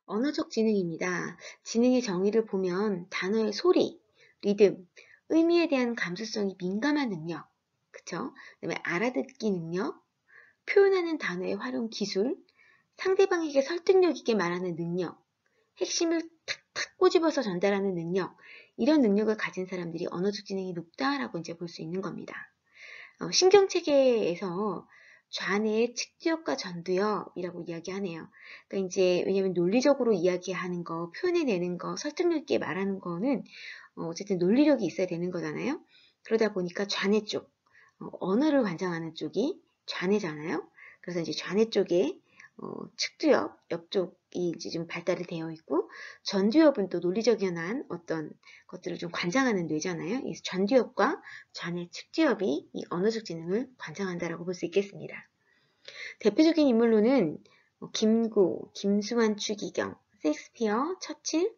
언어적 지능입니다. 지능의 정의를 보면 단어의 소리, 리듬, 의미에 대한 감수성이 민감한 능력, 그쵸? 그다음에 알아듣기 능력, 표현하는 단어의 활용 기술, 상대방에게 설득력 있게 말하는 능력, 핵심을 탁탁 꼬집어서 전달하는 능력, 이런 능력을 가진 사람들이 언어적 지능이 높다라고 이제 볼 수 있는 겁니다. 신경체계에서 좌뇌의 측두엽과 전두엽이라고 이야기하네요. 그러니까 이제 왜냐면 논리적으로 이야기하는 거, 표현해내는 거, 설득력 있게 말하는 거는 어쨌든 논리력이 있어야 되는 거잖아요. 그러다 보니까 좌뇌 쪽, 언어를 관장하는 쪽이 좌뇌잖아요. 그래서 이제 좌뇌 쪽에 측두엽, 옆쪽이 이제 좀 발달이 되어 있고, 전두엽은 또 논리적인 어떤 것들을 좀 관장하는 뇌잖아요. 이 전두엽과 좌뇌 측두엽이 이 언어적 지능을 관장한다라고 볼 수 있겠습니다. 대표적인 인물로는 김구, 김수환, 추기경, 셰익스피어, 처칠,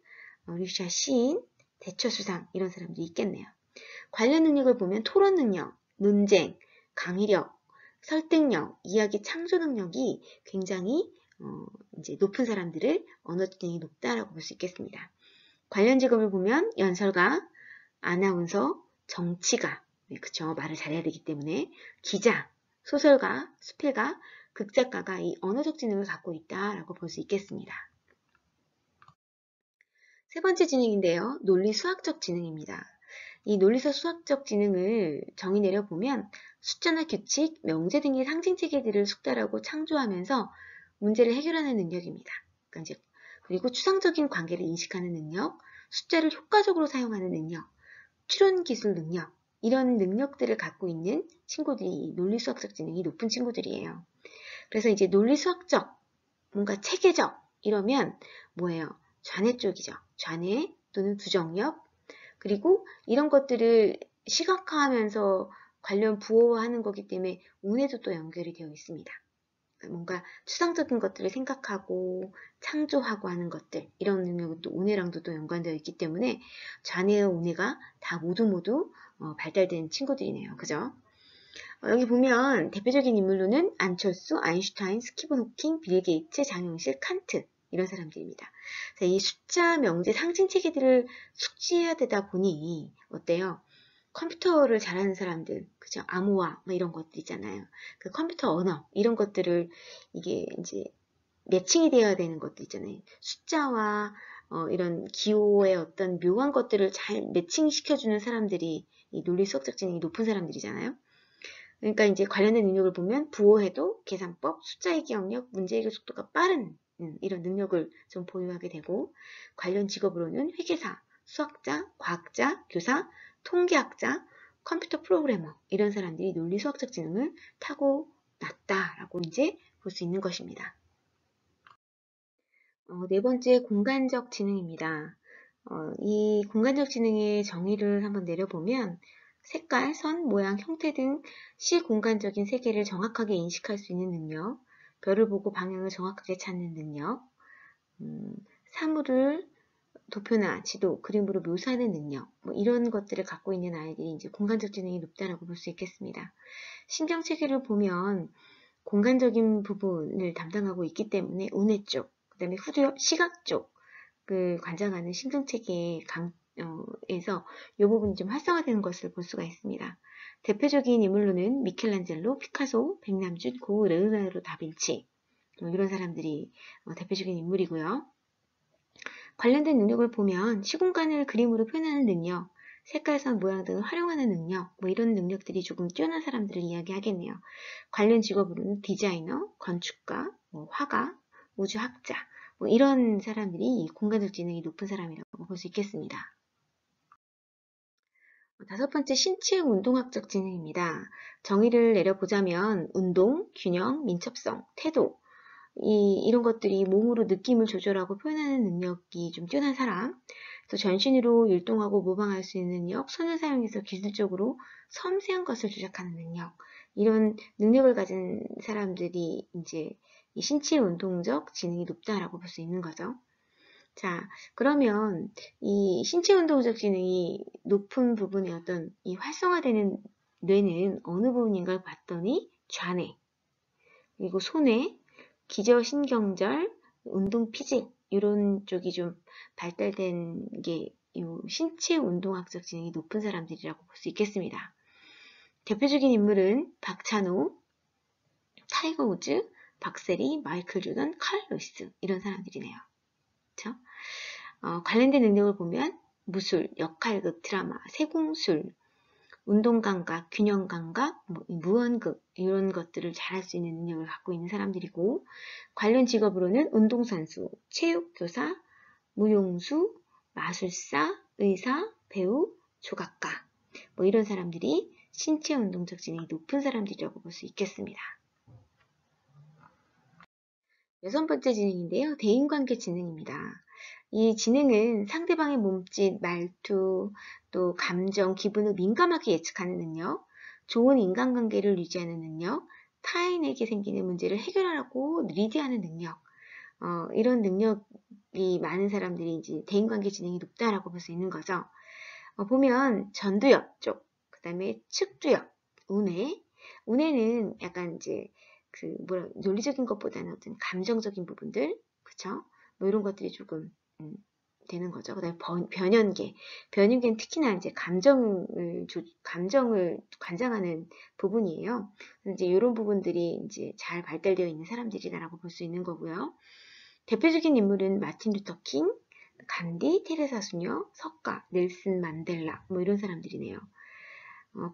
류샤 시인, 대처수상 이런 사람들이 있겠네요. 관련 능력을 보면 토론 능력, 논쟁, 강의력, 설득력, 이야기 창조 능력이 굉장히 이제 높은 사람들을 언어적 지능이 높다라고 볼 수 있겠습니다. 관련 직업을 보면 연설가, 아나운서, 정치가, 네, 그쵸, 말을 잘해야 되기 때문에 기자, 소설가, 수필가, 극작가가 이 언어적 지능을 갖고 있다라고 볼 수 있겠습니다. 세 번째 지능인데요. 논리수학적 지능입니다. 이 논리적 수학적 지능을 정의 내려보면 숫자나 규칙, 명제 등의 상징 체계들을 숙달하고 창조하면서 문제를 해결하는 능력입니다. 그러니까 이제 그리고 추상적인 관계를 인식하는 능력, 숫자를 효과적으로 사용하는 능력, 추론 기술 능력, 이런 능력들을 갖고 있는 친구들이 논리수학적 지능이 높은 친구들이에요. 그래서 이제 논리수학적, 뭔가 체계적 이러면 뭐예요? 좌뇌 쪽이죠. 좌뇌 또는 부정력, 그리고 이런 것들을 시각화하면서 관련 부호화하는 거기 때문에 운에도 또 연결이 되어 있습니다. 뭔가 추상적인 것들을 생각하고 창조하고 하는 것들, 이런 능력은 또 운해랑도 또 연관되어 있기 때문에 좌뇌와 운해가 다 모두 발달된 친구들이네요. 그죠? 여기 보면 대표적인 인물로는 안철수, 아인슈타인, 스티븐 호킹, 빌 게이츠, 장영실, 칸트 이런 사람들입니다. 이 숫자, 명제, 상징 체계들을 숙지해야 되다 보니 어때요? 컴퓨터를 잘하는 사람들, 그죠? 암호화 뭐 이런 것들 있잖아요. 그 컴퓨터 언어 이런 것들을 이게 이제 매칭이 되어야 되는 것들 있잖아요. 숫자와 이런 기호의 어떤 묘한 것들을 잘 매칭시켜주는 사람들이 이 논리 수학적 지능이 높은 사람들이잖아요. 그러니까 이제 관련된 능력을 보면 부호해도, 계산법, 숫자의 기억력, 문제 해결 속도가 빠른 이런 능력을 좀 보유하게 되고, 관련 직업으로는 회계사, 수학자, 과학자, 교사, 통계학자, 컴퓨터 프로그래머 이런 사람들이 논리 수학적 지능을 타고났다라고 이제 볼 수 있는 것입니다. 네 번째 공간적 지능입니다. 이 공간적 지능의 정의를 한번 내려보면 색깔, 선, 모양, 형태 등 시공간적인 세계를 정확하게 인식할 수 있는 능력, 별을 보고 방향을 정확하게 찾는 능력, 사물을 도표나 지도, 그림으로 묘사하는 능력, 뭐 이런 것들을 갖고 있는 아이들이 이제 공간적 지능이 높다라고 볼 수 있겠습니다. 신경체계를 보면 공간적인 부분을 담당하고 있기 때문에 운해 쪽, 그 다음에 후두엽 시각 쪽을 관장하는 신경체계의 에서 이 부분이 좀 활성화되는 것을 볼 수가 있습니다. 대표적인 인물로는 미켈란젤로, 피카소, 백남준, 고 레오나르도 다빈치 이런 사람들이 대표적인 인물이고요. 관련된 능력을 보면 시공간을 그림으로 표현하는 능력, 색깔선 모양 등을 활용하는 능력, 뭐 이런 능력들이 조금 뛰어난 사람들을 이야기하겠네요. 관련 직업으로는 디자이너, 건축가, 뭐 화가, 우주학자, 뭐 이런 사람들이 공간적 지능이 높은 사람이라고 볼 수 있겠습니다. 다섯 번째 신체 운동학적 지능입니다. 정의를 내려보자면 운동, 균형, 민첩성, 태도 이런 것들이 몸으로 느낌을 조절하고 표현하는 능력이 좀 뛰어난 사람, 또 전신으로 율동하고 모방할 수 있는 능력, 손을 사용해서 기술적으로 섬세한 것을 조작하는 능력, 이런 능력을 가진 사람들이 이제 이 신체 운동적 지능이 높다라고 볼 수 있는 거죠. 자, 그러면 이 신체 운동적 지능이 높은 부분의 어떤 이 활성화되는 뇌는 어느 부분인가를 봤더니 좌뇌, 그리고 소뇌, 기저신경절, 운동 피질 이런 쪽이 좀 발달된 게 요 신체 운동학적 지능이 높은 사람들이라고 볼 수 있겠습니다. 대표적인 인물은 박찬호, 타이거 우즈, 박세리, 마이클 조던, 칼 루이스 이런 사람들이네요. 그렇죠? 관련된 능력을 보면 무술, 역할극, 드라마, 세공술, 운동감각, 균형감각, 무언극 이런 것들을 잘할 수 있는 능력을 갖고 있는 사람들이고 관련 직업으로는 운동선수, 체육교사, 무용수, 마술사, 의사, 배우, 조각가 이런 사람들이 신체 운동적 지능이 높은 사람들이라고 볼 수 있겠습니다. 6번째 지능인데요. 대인관계 지능입니다. 이 지능은 상대방의 몸짓, 말투, 또 감정, 기분을 민감하게 예측하는 능력, 좋은 인간관계를 유지하는 능력, 타인에게 생기는 문제를 해결하라고 리드하는 능력, 이런 능력이 많은 사람들이 이제 대인관계 지능이 높다라고 볼 수 있는 거죠. 보면 전두엽 쪽, 그 다음에 측두엽, 운해는 약간 이제 논리적인 것보다는 어떤 감정적인 부분들, 그쵸? 이런 것들이 조금 되는 거죠. 그 다음에 변연계는 특히나 이제 감정을 관장하는 부분이에요. 이제 이런 부분들이 이제 잘 발달되어 있는 사람들이다라고 볼 수 있는 거고요. 대표적인 인물은 마틴 루터 킹, 간디, 테레사 수녀, 석가, 넬슨 만델라 이런 사람들이네요.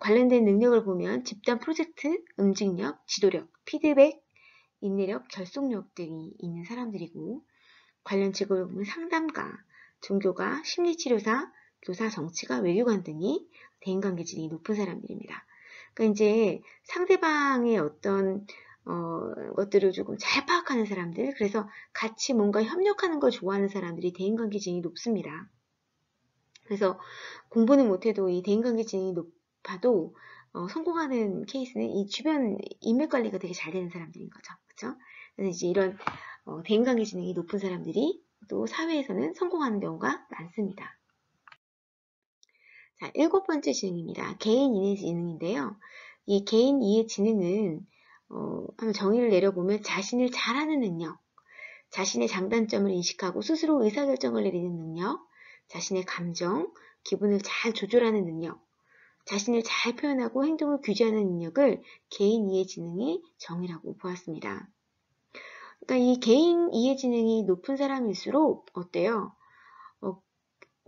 관련된 능력을 보면 집단 프로젝트, 응징력, 지도력, 피드백, 인내력, 결속력 등이 있는 사람들이고 관련 직업을 보면 상담가, 종교가, 심리치료사, 교사, 정치가, 외교관 등이 대인관계 지능이 높은 사람들입니다. 그러니까 이제 상대방의 어떤 것들을 조금 잘 파악하는 사람들, 그래서 같이 뭔가 협력하는 걸 좋아하는 사람들이 대인관계 지능이 높습니다. 그래서 공부는 못해도 이 대인관계 지능이 높아도 성공하는 케이스는 이 주변 인맥 관리가 되게 잘 되는 사람들인 거죠. 그렇죠? 그래서 이제 이런 대인관계 지능이 높은 사람들이 또 사회에서는 성공하는 경우가 많습니다. 자, 7번째 지능입니다. 개인 이해 지능인데요. 이 개인 이해 지능은 한번 정의를 내려보면 자신을 잘하는 능력, 자신의 장단점을 인식하고 스스로 의사결정을 내리는 능력, 자신의 감정, 기분을 잘 조절하는 능력, 자신을 잘 표현하고 행동을 규제하는 능력을 개인 이해 지능의 정의라고 보았습니다. 그러니까 이 개인 이해 지능이 높은 사람일수록 어때요?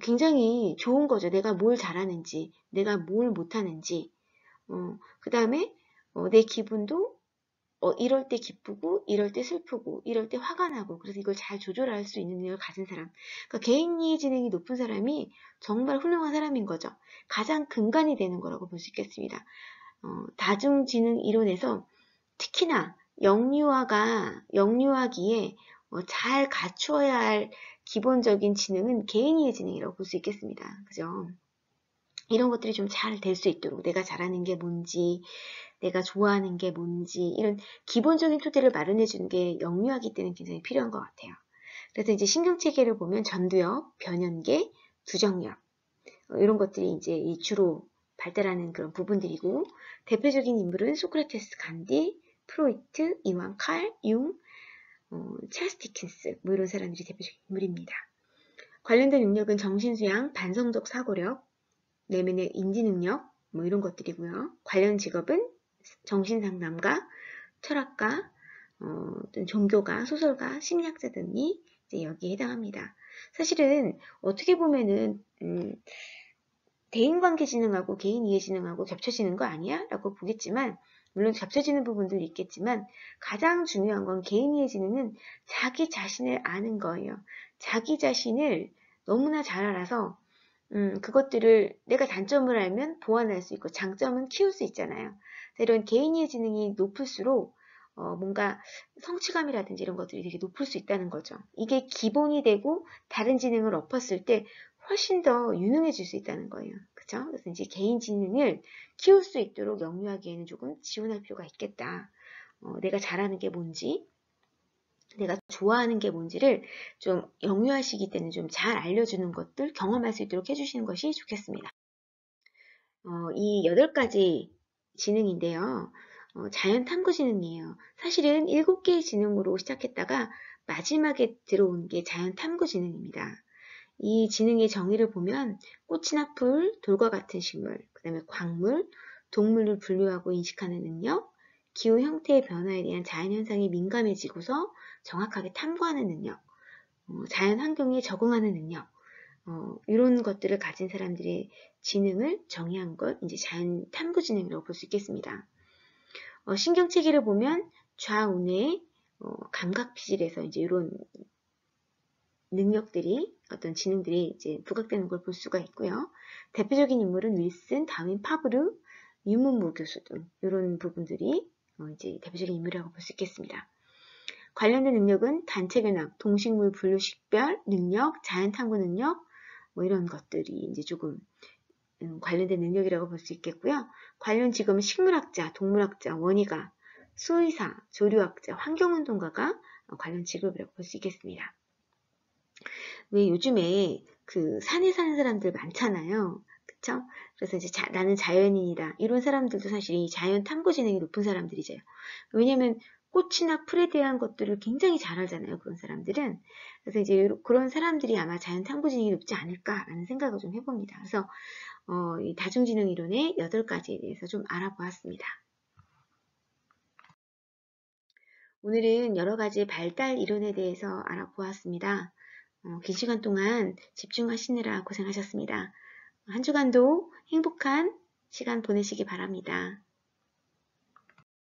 굉장히 좋은 거죠. 내가 뭘 잘하는지, 내가 뭘 못하는지. 그 다음에 내 기분도 이럴 때 기쁘고, 이럴 때 슬프고, 이럴 때 화가 나고, 그래서 이걸 잘 조절할 수 있는 능력을 가진 사람. 그러니까 개인 이해 지능이 높은 사람이 정말 훌륭한 사람인 거죠. 가장 근간이 되는 거라고 볼 수 있겠습니다. 다중지능 이론에서 특히나 영유아기에 잘 갖추어야 할 기본적인 지능은 개인 이해 지능이라고 볼 수 있겠습니다. 그죠? 이런 것들이 좀 잘 될 수 있도록 내가 잘하는 게 뭔지, 내가 좋아하는 게 뭔지 이런 기본적인 토대를 마련해 주는 게 영유아기 때는 굉장히 필요한 것 같아요. 그래서 이제 신경체계를 보면 전두엽, 변연계, 두정엽 이런 것들이 이제 주로 발달하는 그런 부분들이고 대표적인 인물은 소크라테스, 간디, 프로이트, 이완 칼, 융, 찰스 디킨스 이런 사람들이 대표적인 인물입니다. 관련된 능력은 정신수양, 반성적 사고력, 내면의 인지능력 이런 것들이고요. 관련 직업은 정신상담가, 철학가, 종교가, 소설가, 심리학자 등이 이제 여기에 해당합니다. 사실은 어떻게 보면은 대인관계 지능하고 개인 이해 지능하고 겹쳐지는 거 아니야? 라고 보겠지만 물론 겹쳐지는 부분도 있겠지만 가장 중요한 건 개인 이해 지능은 자기 자신을 아는 거예요. 자기 자신을 너무나 잘 알아서 그것들을 내가 단점을 알면 보완할 수 있고 장점은 키울 수 있잖아요. 이런 개인 이해 지능이 높을수록 뭔가 성취감이라든지 이런 것들이 되게 높을 수 있다는 거죠. 이게 기본이 되고 다른 지능을 엎었을 때 훨씬 더 유능해질 수 있다는 거예요. 그죠? 그래서 이제 개인 지능을 키울 수 있도록 영유아기에는 조금 지원할 필요가 있겠다. 내가 잘하는 게 뭔지, 내가 좋아하는 게 뭔지를 좀 영유아 시기 때는 좀 잘 알려주는 것들, 경험할 수 있도록 해주시는 것이 좋겠습니다. 이 8가지 지능인데요. 자연 탐구 지능이에요. 사실은 7개의 지능으로 시작했다가 마지막에 들어온 게 자연탐구지능입니다. 이 지능의 정의를 보면 꽃이나 풀, 돌과 같은 식물, 그 다음에 광물, 동물을 분류하고 인식하는 능력, 기후 형태의 변화에 대한 자연현상에 민감해지고서 정확하게 탐구하는 능력, 자연 환경에 적응하는 능력, 이런 것들을 가진 사람들의 지능을 정의한 것, 이제 자연 탐구 지능이라고 볼 수 있겠습니다. 신경체계를 보면 좌우뇌, 감각 피질에서 이제 이런 능력들이, 어떤 지능들이 이제 부각되는 걸 볼 수가 있고요. 대표적인 인물은 윌슨, 다윈, 파브르, 유문무 교수 등 이런 부분들이 이제 대표적인 인물이라고 볼 수 있겠습니다. 관련된 능력은 단체 견학, 동식물 분류 식별 능력, 자연 탐구 능력, 뭐 이런 것들이 이제 조금 관련된 능력이라고 볼 수 있겠고요. 관련 직업은 식물학자, 동물학자, 원희가, 수의사, 조류학자, 환경운동가가 관련 직업이라고 볼 수 있겠습니다. 왜 요즘에 그 산에 사는 사람들 많잖아요. 그쵸? 그래서 이제 나는 자연인이다. 이런 사람들도 사실 이 자연 탐구 지능이 높은 사람들이죠. 왜냐면 꽃이나 풀에 대한 것들을 굉장히 잘 알잖아요. 그런 사람들은. 그래서 이제 그런 사람들이 아마 자연 탐구 지능이 높지 않을까라는 생각을 좀 해봅니다. 그래서 이 다중지능 이론의 8가지에 대해서 좀 알아보았습니다. 오늘은 여러 가지 발달 이론에 대해서 알아보았습니다. 긴 시간 동안 집중하시느라 고생하셨습니다. 한 주간도 행복한 시간 보내시기 바랍니다.